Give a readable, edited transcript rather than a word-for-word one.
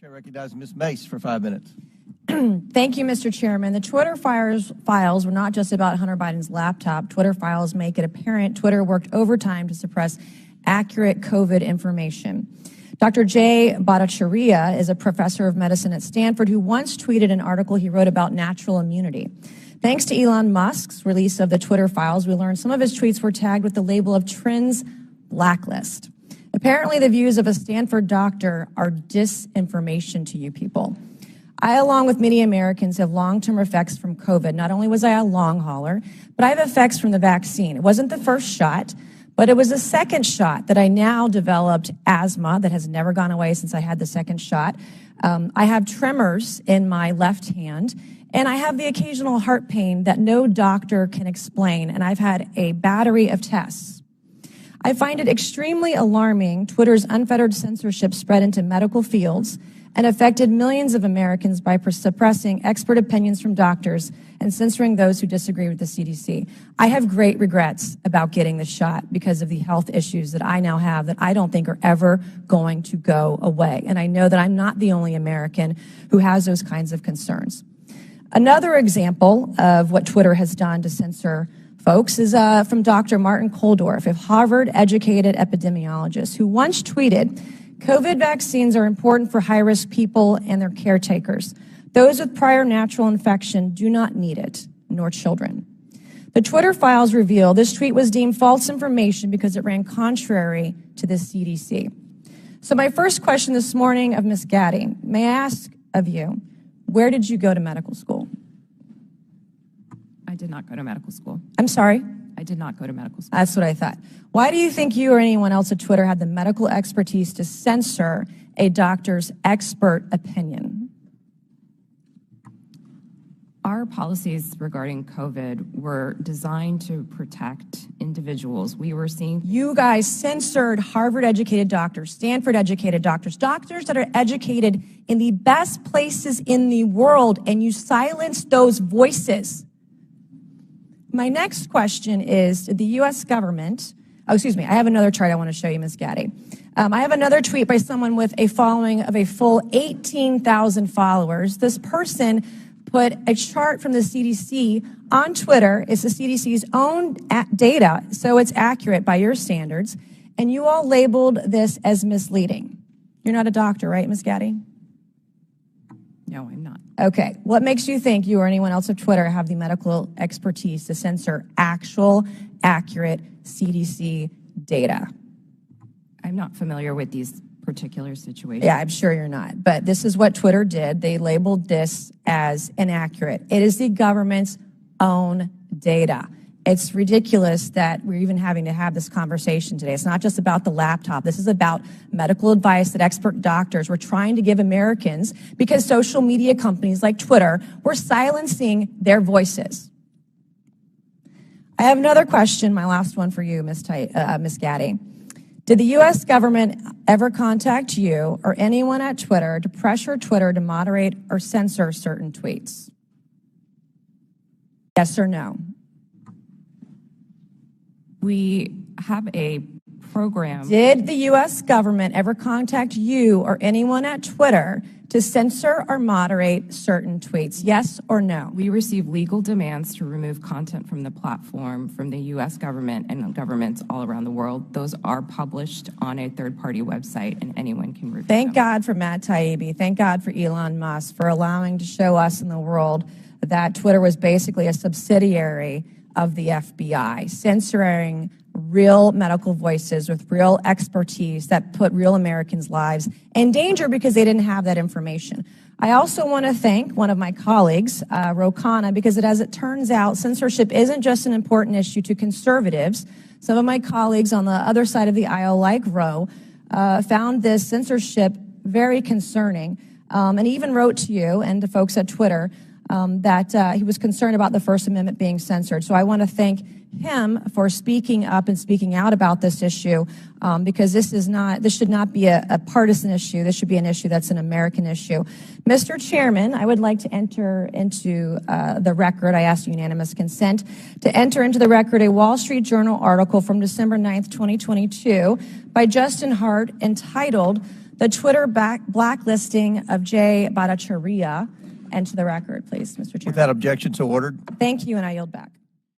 Chair recognizes Ms. Mace for 5 minutes. Thank you, Mr. Chairman. The Twitter files were not just about Hunter Biden's laptop. Twitter files make it apparent Twitter worked overtime to suppress accurate COVID information. Dr. Jay Bhattacharya is a professor of medicine at Stanford who once tweeted an article he wrote about natural immunity. Thanks to Elon Musk's release of the Twitter files, we learned some of his tweets were tagged with the label of Trends Blacklist. Apparently, the views of a Stanford doctor are disinformation to you people. I, along with many Americans, have long-term effects from COVID. Not only was I a long hauler, but I have effects from the vaccine. It wasn't the first shot, but it was the second shot that I now developed asthma that has never gone away since I had the second shot. I have tremors in my left hand, and I have the occasional heart pain that no doctor can explain, and I've had a battery of tests. I find it extremely alarming Twitter's unfettered censorship spread into medical fields and affected millions of Americans by suppressing expert opinions from doctors and censoring those who disagree with the CDC. I have great regrets about getting the shot because of the health issues that I now have that I don't think are ever going to go away. And I know that I'm not the only American who has those kinds of concerns. Another example of what Twitter has done to censor folks is from Dr. Martin Koldorf, a Harvard-educated epidemiologist who once tweeted, COVID vaccines are important for high-risk people and their caretakers. Those with prior natural infection do not need it, nor children. The Twitter files reveal this tweet was deemed false information because it ran contrary to the CDC. So my first question this morning of Ms. Gaddy, may I ask of you, where did you go to medical school? I did not go to medical school. I'm sorry? I did not go to medical school. That's what I thought. Why do you think you or anyone else at Twitter had the medical expertise to censor a doctor's expert opinion? Our policies regarding COVID were designed to protect individuals. We were seeing... You guys censored Harvard-educated doctors, Stanford-educated doctors, doctors that are educated in the best places in the world, and you silenced those voices. My next question is, did the U.S. government, I have another chart I want to show you, Ms. Gaddy. I have another tweet by someone with a following of a full 18,000 followers. This person put a chart from the CDC on Twitter. It's the CDC's own data, so it's accurate by your standards. And you all labeled this as misleading. You're not a doctor, right, Ms. Gaddy? No, I'm not. Okay. What makes you think you or anyone else at Twitter have the medical expertise to censor actual, accurate CDC data? I'm not familiar with these particular situations. Yeah, I'm sure you're not. But this is what Twitter did. They labeled this as inaccurate. It is the government's own data. It's ridiculous that we're even having to have this conversation today. It's not just about the laptop. This is about medical advice that expert doctors were trying to give Americans because social media companies like Twitter were silencing their voices. I have another question, my last one for you, Ms. Gaddy. Did the U.S. government ever contact you or anyone at Twitter to pressure Twitter to moderate or censor certain tweets? Yes or no? We have a program. Did the U.S. government ever contact you or anyone at Twitter to censor or moderate certain tweets? Yes or no? We receive legal demands to remove content from the platform from the U.S. government and governments all around the world. Those are published on a third-party website, and anyone can review them. Thank God for Matt Taibbi. Thank God for Elon Musk for allowing to show us in the world that Twitter was basically a subsidiary of the FBI, censoring real medical voices with real expertise that put real Americans' lives in danger because they didn't have that information. I also want to thank one of my colleagues, Ro Khanna, because as it turns out, censorship isn't just an important issue to conservatives. Some of my colleagues on the other side of the aisle, like Ro, found this censorship very concerning, and even wrote to you and to folks at Twitter that he was concerned about the First Amendment being censored. So I want to thank him for speaking up and speaking out about this issue, because this should not be a partisan issue. This should be an issue that's an American issue. Mr. Chairman, I would like to enter into the record, I ask unanimous consent, to enter into the record a Wall Street Journal article from December 9th, 2022 by Justin Hart entitled, the Twitter blacklisting of Jay Bhattacharya. And to the record, please, Mr. Chairman. Without objection, so ordered. Thank you, and I yield back.